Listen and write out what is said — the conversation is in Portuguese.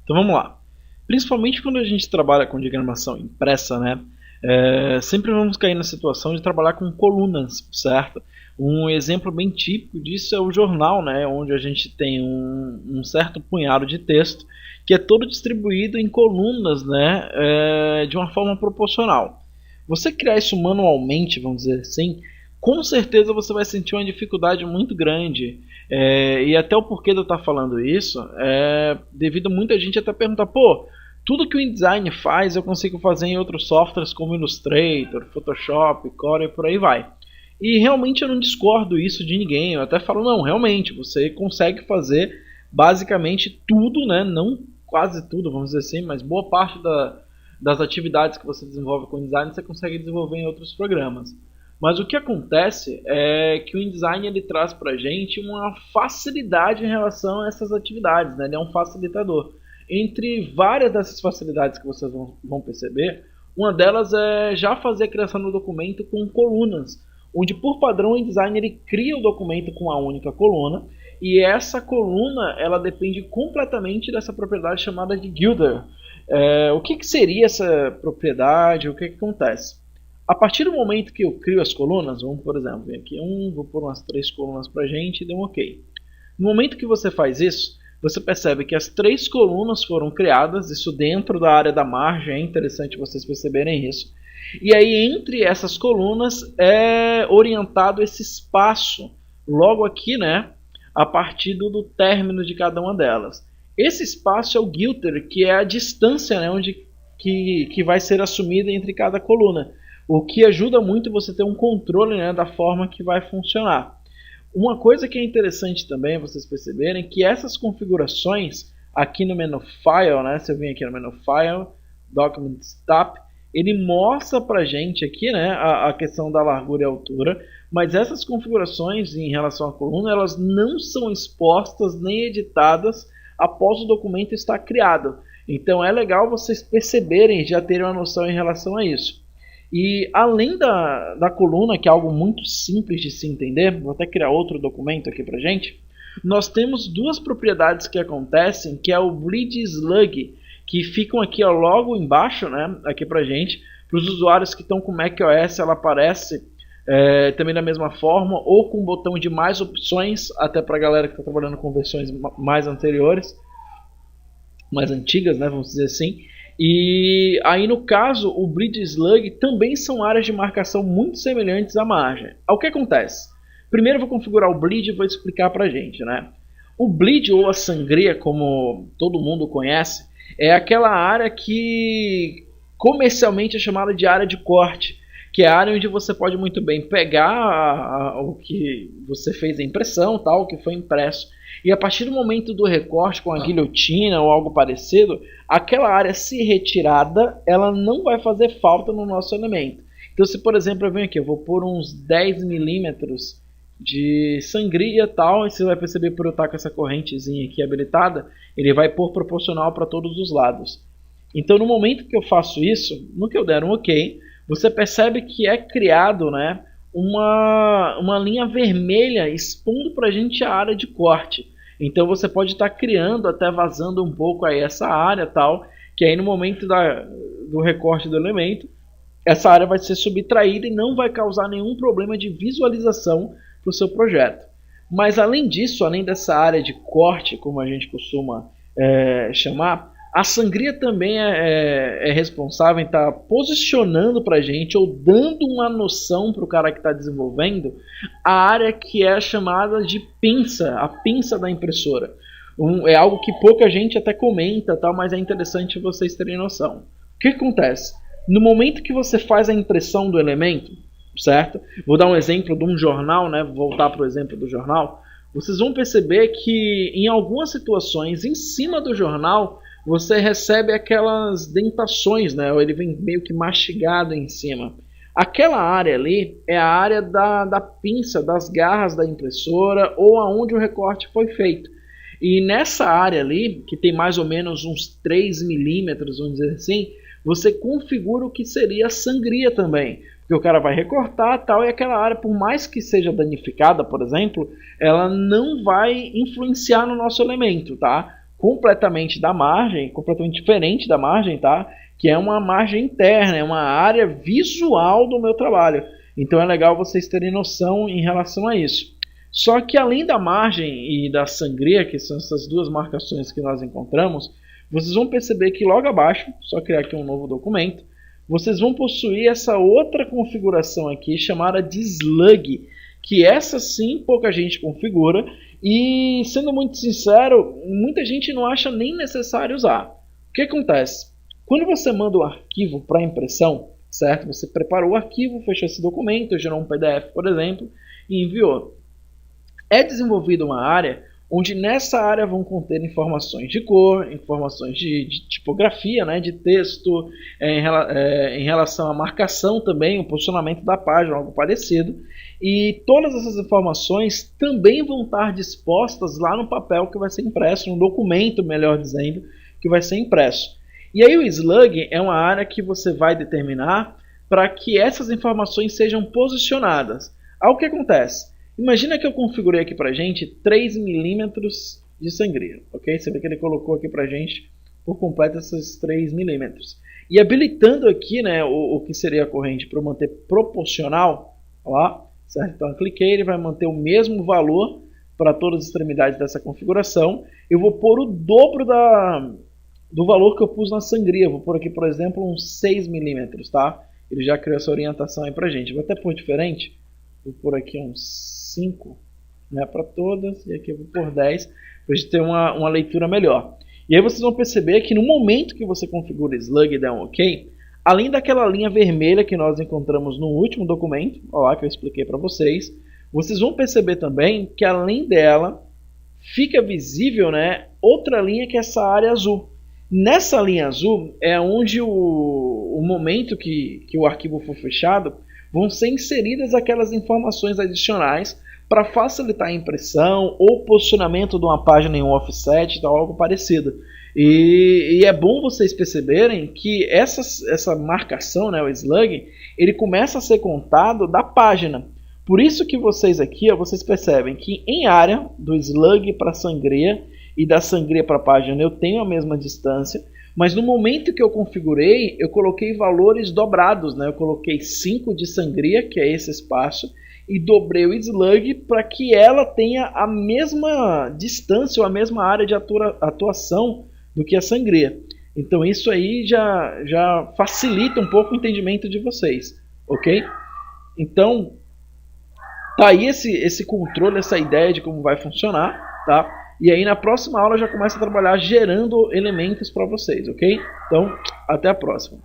Então vamos lá. Principalmente quando a gente trabalha com diagramação impressa, né? Sempre vamos cair na situação de trabalhar com colunas, certo? Um exemplo bem típico disso é o jornal, né? Onde a gente tem um certo punhado de texto que é todo distribuído em colunas, né? De uma forma proporcional. Você criar isso manualmente, vamos dizer assim, com certeza você vai sentir uma dificuldade muito grande. E até o porquê de eu estar falando isso é devido a muita gente até perguntar, pô, tudo que o InDesign faz eu consigo fazer em outros softwares como Illustrator, Photoshop, Core e por aí vai. E realmente eu não discordo isso de ninguém, eu até falo, não, realmente, você consegue fazer basicamente tudo, né? Não quase tudo, vamos dizer assim, mas boa parte das atividades que você desenvolve com InDesign você consegue desenvolver em outros programas. Mas o que acontece é que o InDesign ele traz para a gente uma facilidade em relação a essas atividades, né? Ele é um facilitador. Entre várias dessas facilidades que vocês vão perceber, uma delas é já fazer a criação do documento com colunas, onde por padrão o InDesign ele cria o documento com uma única coluna, e essa coluna ela depende completamente dessa propriedade chamada de Guilder. O que seria essa propriedade? O que acontece? A partir do momento que eu crio as colunas, vamos por exemplo, vem aqui vou pôr umas 3 colunas para a gente e dê um OK. No momento que você faz isso, você percebe que as 3 colunas foram criadas, isso dentro da área da margem, é interessante vocês perceberem isso. E aí entre essas colunas é orientado esse espaço, logo aqui, né, a partir do término de cada uma delas. Esse espaço é o Guilder, que é a distância, né, que vai ser assumida entre cada coluna. O que ajuda muito você ter um controle, né, da forma que vai funcionar. Uma coisa que é interessante também vocês perceberem que essas configurações aqui no menu File, né, se eu vim aqui no menu File, Documents Tab, ele mostra pra gente aqui, né, a questão da largura e altura, mas essas configurações em relação à coluna, elas não são expostas nem editadas após o documento estar criado. Então é legal vocês perceberem, já terem uma noção em relação a isso. E além da coluna, que é algo muito simples de se entender, vou até criar outro documento aqui pra gente, nós temos duas propriedades que acontecem, que é o Bleed Slug, que ficam aqui ó, logo embaixo, né, aqui pra gente. Para os usuários que estão com macOS, ela aparece também da mesma forma, ou com o botão de mais opções, até para a galera que está trabalhando com versões mais anteriores, mais antigas, né, vamos dizer assim. E aí no caso, o Bleed Slug também são áreas de marcação muito semelhantes à margem. O que acontece? Primeiro eu vou configurar o Bleed e vou explicar pra gente, né? O Bleed ou a sangria, como todo mundo conhece, é aquela área que comercialmente é chamada de área de corte, que é a área onde você pode muito bem pegar o que você fez a impressão, tal, o que foi impresso, e a partir do momento do recorte com a guilhotina ou algo parecido, aquela área se retirada, ela não vai fazer falta no nosso elemento. Então se por exemplo eu venho aqui, eu vou pôr uns 10 milímetros de sangria tal, e você vai perceber por eu estar com essa correntezinha aqui habilitada, ele vai pôr proporcional para todos os lados. Então no momento que eu faço isso, no que eu der um OK, você percebe que é criado, né, uma linha vermelha expondo para a gente a área de corte. Então você pode estar criando, até vazando um pouco aí essa área tal, que aí no momento do recorte do elemento, essa área vai ser subtraída e não vai causar nenhum problema de visualização para o seu projeto. Mas além disso, além dessa área de corte, como a gente costuma chamar, a sangria também é responsável em estar posicionando para a gente, ou dando uma noção para o cara que está desenvolvendo, a área que é chamada de pinça, a pinça da impressora. É algo que pouca gente até comenta, tal, mas é interessante vocês terem noção. O que acontece? No momento que você faz a impressão do elemento, certo? Vou dar um exemplo de um jornal, né? Vou voltar para o exemplo do jornal. Vocês vão perceber que em algumas situações, em cima do jornal, você recebe aquelas dentações, né? Ele vem meio que mastigado em cima. Aquela área ali é a área da pinça, das garras da impressora ou aonde o recorte foi feito. E nessa área ali, que tem mais ou menos uns 3 milímetros, vamos dizer assim, você configura o que seria a sangria também. Porque o cara vai recortar tal, e aquela área, por mais que seja danificada, por exemplo, ela não vai influenciar no nosso elemento, tá? completamente da margem, completamente diferente da margem, tá? Que é uma margem interna, é uma área visual do meu trabalho. Então é legal vocês terem noção em relação a isso. Só que além da margem e da sangria, que são essas duas marcações que nós encontramos, vocês vão perceber que logo abaixo, só criar aqui um novo documento, vocês vão possuir essa outra configuração aqui chamada de slug, que essa sim pouca gente configura e, sendo muito sincero, muita gente não acha nem necessário usar. O que acontece? Quando você manda o arquivo para impressão, certo? Você preparou o arquivo, fechou esse documento, gerou um PDF, por exemplo, e enviou. É desenvolvida uma área onde nessa área vão conter informações de cor, informações de tipografia, né, de texto, em relação à marcação também, o posicionamento da página, algo parecido. E todas essas informações também vão estar dispostas lá no papel que vai ser impresso, no documento, melhor dizendo, que vai ser impresso. E aí o slug é uma área que você vai determinar para que essas informações sejam posicionadas. Aí o que acontece? Imagina que eu configurei aqui para gente 3 milímetros de sangria, ok? Você vê que ele colocou aqui para gente por completo esses 3 milímetros. E habilitando aqui, né, o que seria a corrente para manter proporcional, ó, certo? Então eu cliquei, ele vai manter o mesmo valor para todas as extremidades dessa configuração. Eu vou pôr o dobro do valor que eu pus na sangria. Vou pôr aqui, por exemplo, uns 6 milímetros, tá? Ele já criou essa orientação aí pra gente. Vou até pôr diferente. Vou pôr aqui uns 5, né, para todas. E aqui eu vou pôr 10, para a gente ter uma leitura melhor. E aí vocês vão perceber que no momento que você configura slug e der um OK, além daquela linha vermelha que nós encontramos no último documento, ó lá que eu expliquei para vocês, vocês vão perceber também que além dela, fica visível, né, outra linha que é essa área azul. Nessa linha azul é onde o momento que o arquivo for fechado, vão ser inseridas aquelas informações adicionais para facilitar a impressão ou posicionamento de uma página em um offset ou algo parecido. E é bom vocês perceberem que essa marcação, né, o slug, ele começa a ser contado da página. Por isso que vocês aqui, vocês percebem que em área do slug para a sangria e da sangria para a página eu tenho a mesma distância, mas no momento que eu configurei, eu coloquei valores dobrados, né? Eu coloquei 5 de sangria, que é esse espaço, e dobrei o slug para que ela tenha a mesma distância ou a mesma área de atuação do que a sangria. Então isso aí já facilita um pouco o entendimento de vocês, ok? Então, tá aí esse controle, essa ideia de como vai funcionar, tá? E aí na próxima aula já começa a trabalhar gerando elementos para vocês, ok? Então, até a próxima.